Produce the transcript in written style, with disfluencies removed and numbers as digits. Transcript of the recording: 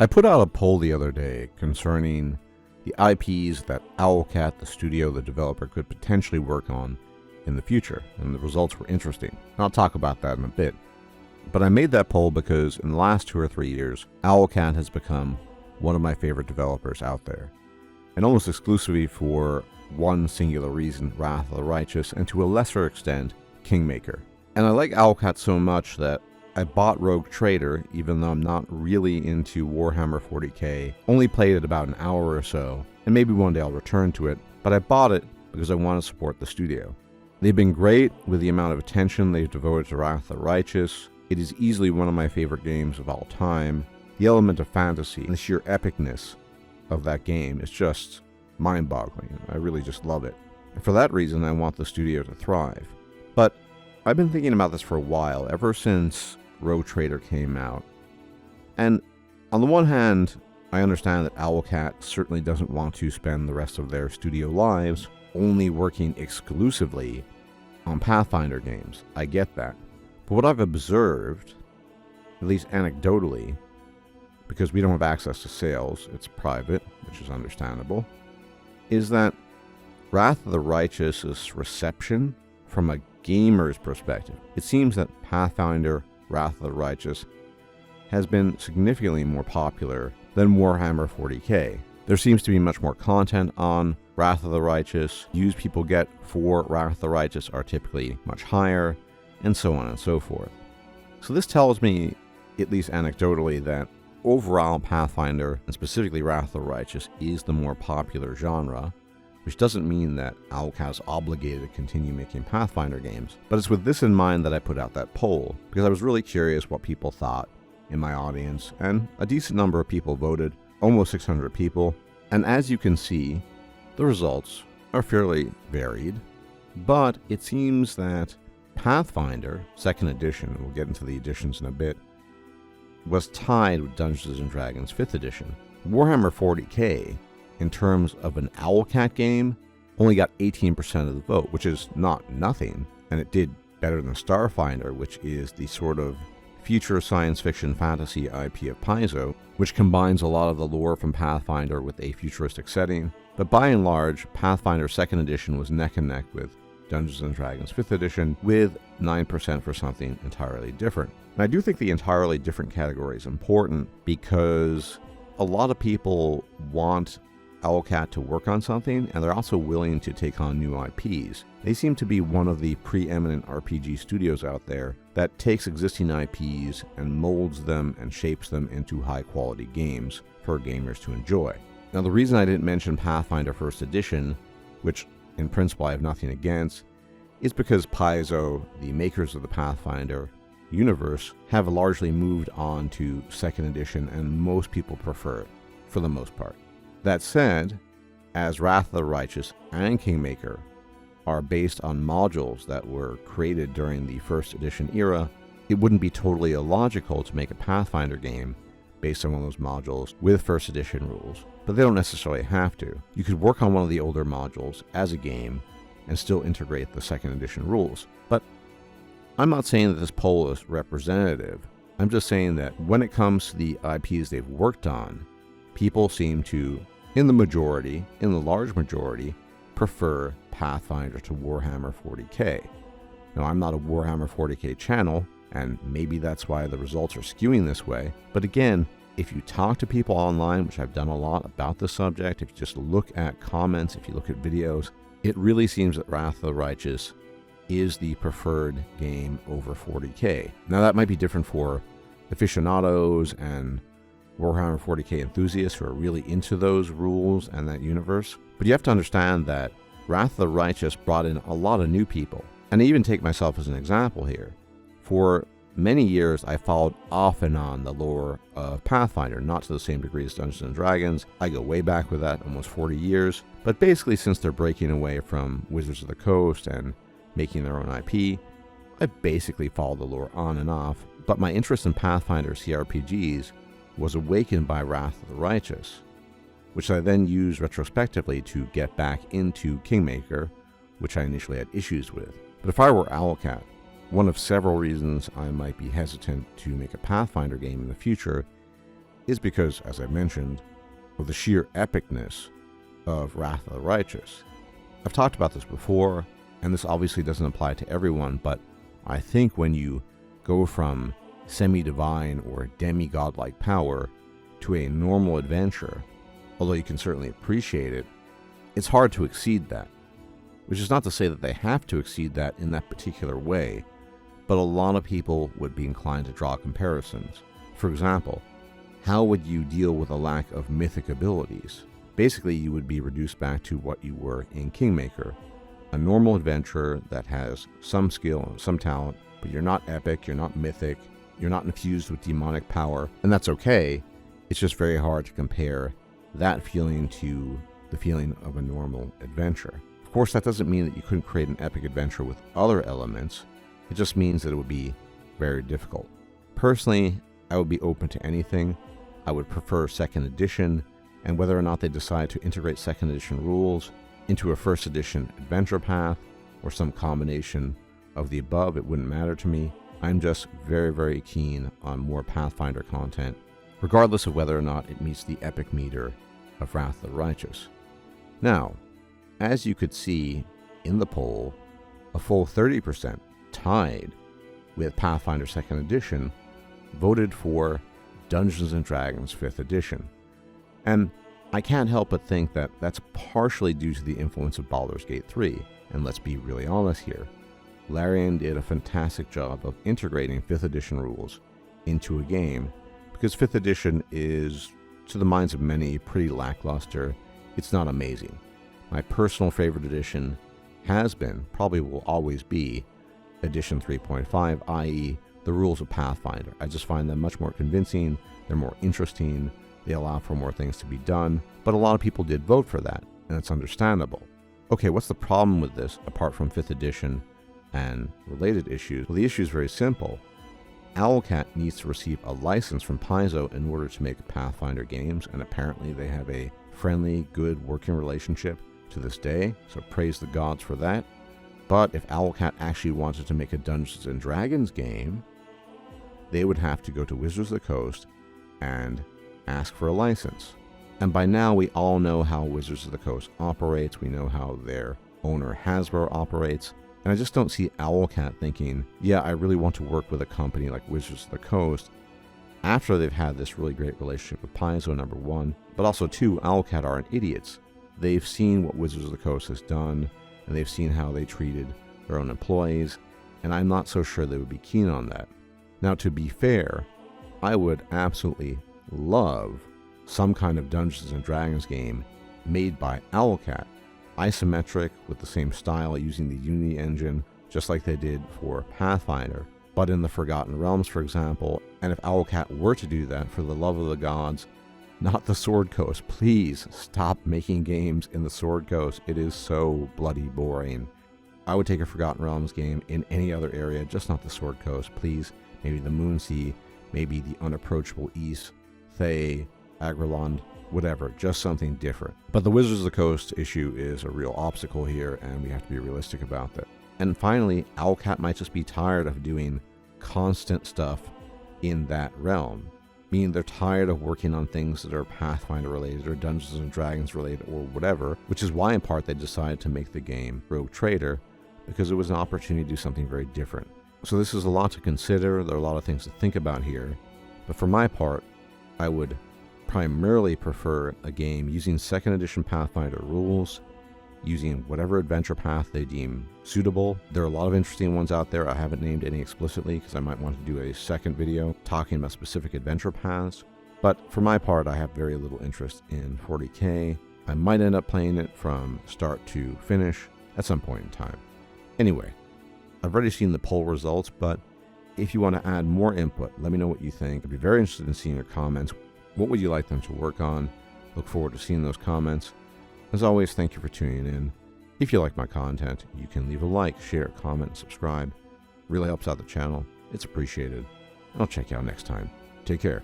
I put out a poll the other day concerning the IPs that Owlcat, the studio, the developer, could potentially work on in the future, and the results were interesting. And I'll talk about that in a bit. But I made that poll because in the last 2 or 3 years, Owlcat has become one of my favorite developers out there, and almost exclusively for one singular reason, Wrath of the Righteous, and to a lesser extent, Kingmaker. And I like Owlcat so much that I bought Rogue Trader, even though I'm not really into Warhammer 40k, only played it about an hour or so, and maybe one day I'll return to it, but I bought it because I want to support the studio. They've been great with the amount of attention they've devoted to Wrath of the Righteous. It is easily one of my favorite games of all time. The element of fantasy and the sheer epicness of that game is just mind-boggling. I really just love it. And for that reason, I want the studio to thrive. But I've been thinking about this for a while, ever since Rogue Trader came out. And on the one hand, I understand that Owlcat certainly doesn't want to spend the rest of their studio lives only working exclusively on Pathfinder games. I get that. But what I've observed, at least anecdotally, because we don't have access to sales, it's private, which is understandable, is that Wrath of the Righteous's reception from a gamer's perspective, it seems that Pathfinder Wrath of the Righteous has been significantly more popular than Warhammer 40k. There seems to be much more content on Wrath of the Righteous. Views people get for Wrath of the Righteous are typically much higher, and so on and so forth. So this tells me, at least anecdotally, that overall Pathfinder, and specifically Wrath of the Righteous, is the more popular genre, which doesn't mean that Owlcat is obligated to continue making Pathfinder games. But it's with this in mind that I put out that poll, because I was really curious what people thought in my audience, and a decent number of people voted, almost 600 people, and as you can see, the results are fairly varied, but it seems that Pathfinder, 2nd edition, we'll get into the editions in a bit, was tied with Dungeons & Dragons 5th edition. Warhammer 40k, in terms of an Owlcat game, only got 18% of the vote, which is not nothing, and it did better than Starfinder, which is the sort of future science fiction fantasy IP of Paizo, which combines a lot of the lore from Pathfinder with a futuristic setting. But by and large, Pathfinder 2nd edition was neck and neck with Dungeons & Dragons 5th edition, with 9% for something entirely different. And I do think the entirely different category is important because a lot of people want Owlcat to work on something, and they're also willing to take on new IPs. They seem to be one of the preeminent RPG studios out there that takes existing IPs and molds them and shapes them into high-quality games for gamers to enjoy. Now, the reason I didn't mention Pathfinder 1st edition, which in principle I have nothing against, is because Paizo, the makers of the Pathfinder universe, have largely moved on to 2nd edition, and most people prefer it, for the most part. That said, as Wrath of the Righteous and Kingmaker are based on modules that were created during the 1st edition era, it wouldn't be totally illogical to make a Pathfinder game based on one of those modules with 1st edition rules. But they don't necessarily have to. You could work on one of the older modules as a game and still integrate the 2nd edition rules. But I'm not saying that this poll is representative. I'm just saying that when it comes to the IPs they've worked on, people seem to, in the large majority, prefer Pathfinder to Warhammer 40k. Now, I'm not a Warhammer 40k channel, and maybe that's why the results are skewing this way. But again, if you talk to people online, which I've done a lot about the subject, if you just look at comments, if you look at videos, it really seems that Wrath of the Righteous is the preferred game over 40k. Now, that might be different for aficionados and Warhammer 40k enthusiasts who are really into those rules and that universe. But you have to understand that Wrath of the Righteous brought in a lot of new people. And I even take myself as an example here. For many years, I followed off and on the lore of Pathfinder, not to the same degree as Dungeons & Dragons. I go way back with that, almost 40 years. But basically, since they're breaking away from Wizards of the Coast and making their own IP, I basically followed the lore on and off. But my interest in Pathfinder CRPGs was awakened by Wrath of the Righteous, which I then used retrospectively to get back into Kingmaker, which I initially had issues with. But if I were Owlcat, one of several reasons I might be hesitant to make a Pathfinder game in the future is because, as I mentioned, of the sheer epicness of Wrath of the Righteous. I've talked about this before, and this obviously doesn't apply to everyone, but I think when you go from semi-divine or demigod-like power to a normal adventure, although you can certainly appreciate it, it's hard to exceed that. Which is not to say that they have to exceed that in that particular way, but a lot of people would be inclined to draw comparisons. For example, how would you deal with a lack of mythic abilities? Basically, you would be reduced back to what you were in Kingmaker, a normal adventurer that has some skill and some talent, but you're not epic, you're not mythic, you're not infused with demonic power, and that's okay. It's just very hard to compare that feeling to the feeling of a normal adventure. Of course, that doesn't mean that you couldn't create an epic adventure with other elements. It just means that it would be very difficult. Personally, I would be open to anything. I would prefer 2nd edition, and whether or not they decide to integrate 2nd edition rules into a 1st edition adventure path or some combination of the above, it wouldn't matter to me. I'm just very, very keen on more Pathfinder content, regardless of whether or not it meets the epic meter of Wrath of the Righteous. Now, as you could see in the poll, a full 30%, tied with Pathfinder 2nd edition, voted for Dungeons & Dragons 5th edition. And I can't help but think that that's partially due to the influence of Baldur's Gate 3. And let's be really honest here. Larian did a fantastic job of integrating 5th edition rules into a game, because 5th edition is, to the minds of many, pretty lackluster. It's not amazing. My personal favorite edition has been, probably will always be, edition 3.5, i.e. the rules of Pathfinder. I just find them much more convincing, they're more interesting, they allow for more things to be done, but a lot of people did vote for that, and it's understandable. Okay, what's the problem with this, apart from 5th edition and related issues? Well, the issue is very simple. Owlcat needs to receive a license from Paizo in order to make Pathfinder games, and apparently they have a friendly, good working relationship to this day, so praise the gods for that. But if Owlcat actually wanted to make a Dungeons & Dragons game, they would have to go to Wizards of the Coast and ask for a license. And by now we all know how Wizards of the Coast operates, we know how their owner Hasbro operates, and I just don't see Owlcat thinking, yeah, I really want to work with a company like Wizards of the Coast after they've had this really great relationship with Paizo, number one, but also two, Owlcat aren't idiots. They've seen what Wizards of the Coast has done, and they've seen how they treated their own employees, and I'm not so sure they would be keen on that. Now, to be fair, I would absolutely love some kind of Dungeons & Dragons game made by Owlcat, isometric with the same style using the Unity engine, just like they did for Pathfinder, but in the Forgotten Realms, for example. And if Owlcat were to do that, for the love of the gods, not the Sword Coast. Please stop making games in the Sword Coast. It is so bloody boring. I would take a Forgotten Realms game in any other area, just not the Sword Coast. Please, maybe the Moonsea, maybe the Unapproachable East, Thay, Agrelond, whatever, just something different. But the Wizards of the Coast issue is a real obstacle here, and we have to be realistic about that. And finally, Owlcat might just be tired of doing constant stuff in that realm. Meaning they're tired of working on things that are Pathfinder related or Dungeons & Dragons related or whatever, which is why in part they decided to make the game Rogue Trader, because it was an opportunity to do something very different. So this is a lot to consider, there are a lot of things to think about here, but for my part, I would primarily prefer a game using 2nd edition Pathfinder rules, using whatever adventure path they deem suitable. There are a lot of interesting ones out there. I haven't named any explicitly because I might want to do a second video talking about specific adventure paths. But for my part, I have very little interest in 40k. I might end up playing it from start to finish at some point in time. Anyway, I've already seen the poll results, but if you want to add more input, let me know what you think. I'd be very interested in seeing your comments. What would you like them to work on? Look forward to seeing those comments. As always, thank you for tuning in. If you like my content, you can leave a like, share, comment, and subscribe. It really helps out the channel. It's appreciated. I'll check you out next time. Take care.